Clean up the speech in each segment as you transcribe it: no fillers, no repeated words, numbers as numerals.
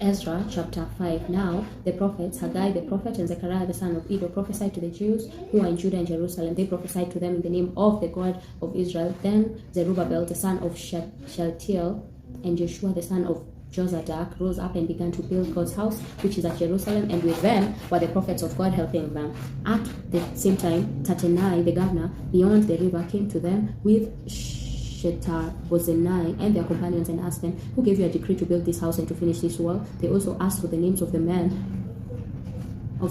Ezra chapter 5. Now the prophets, Haggai the prophet and Zechariah the son of Iddo, prophesied to the Jews who are in Judah and Jerusalem. They prophesied to them in the name of the God of Israel. Then Zerubbabel the son of Shealtiel and Joshua the son of Jozadak rose up and began to build God's house, which is at Jerusalem, and with them were the prophets of God helping them. At the same time, Tattenai the governor beyond the river came to them with Shethar-bozenai and their companions and asked them, "Who gave you a decree to build this house and to finish this wall?" They also asked for the names of the men who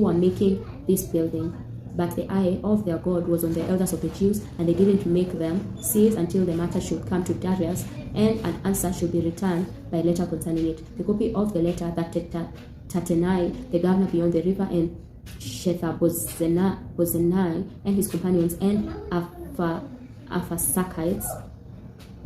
were making this building. But the eye of their God was on the elders of the Jews, and they didn't make them cease until the matter should come to Darius, and an answer should be returned by letter concerning it. The copy of the letter that Tattenai, the governor beyond the river, and Shethar-bozenai and his companions and Aphasakites,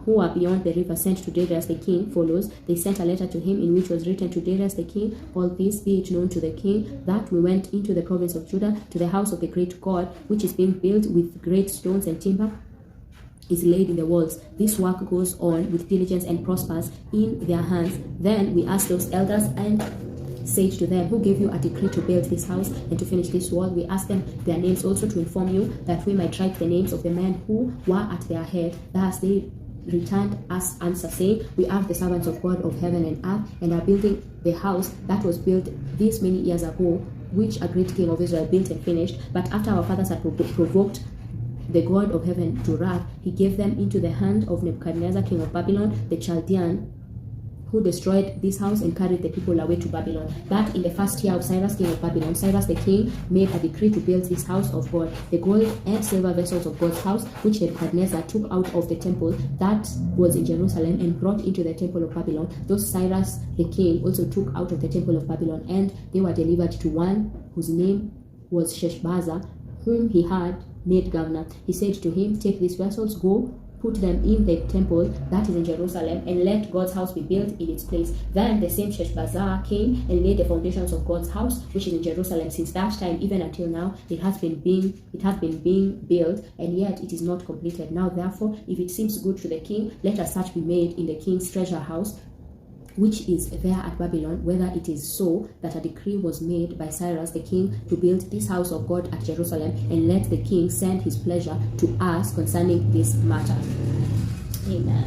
who are beyond the river, sent to Darius the king, follows. They sent a letter to him in which was written, "To Darius the king, all this be it known to the king, that we went into the province of Judah to the house of the great God, which is being built with great stones, and timber is laid in the walls. This work goes on with diligence and prospers in their hands." Then we asked those elders and said to them, "Who gave you a decree to build this house and to finish this wall?" We asked them their names also to inform you, that we might write the names of the men who were at their head. Thus they returned us answer, saying, "We are the servants of God of heaven and earth, and are building the house that was built this many years ago, which a great king of Israel built and finished. But after our fathers had provoked the God of heaven to wrath, he gave them into the hand of Nebuchadnezzar, king of Babylon, the Chaldean, who destroyed this house and carried the people away to Babylon. But in the first year of Cyrus, king of Babylon, Cyrus the king made a decree to build this house of God. The gold and silver vessels of God's house, which Nebuchadnezzar took out of the temple that was in Jerusalem and brought into the temple of Babylon, those Cyrus the king also took out of the temple of Babylon, and they were delivered to one whose name was Sheshbazzar, whom he had made governor. He said to him, "Take these vessels, go, put them in the temple that is in Jerusalem, and let God's house be built in its place." Then the same Sheshbazzar came and laid the foundations of God's house, which is in Jerusalem. Since that time, even until now, it has been being built, and yet it is not completed. Now, therefore, if it seems good to the king, let a search be made in the king's treasure house, which is there at Babylon, whether it is so that a decree was made by Cyrus the king to build this house of God at Jerusalem, and let the king send his pleasure to us concerning this matter. Amen.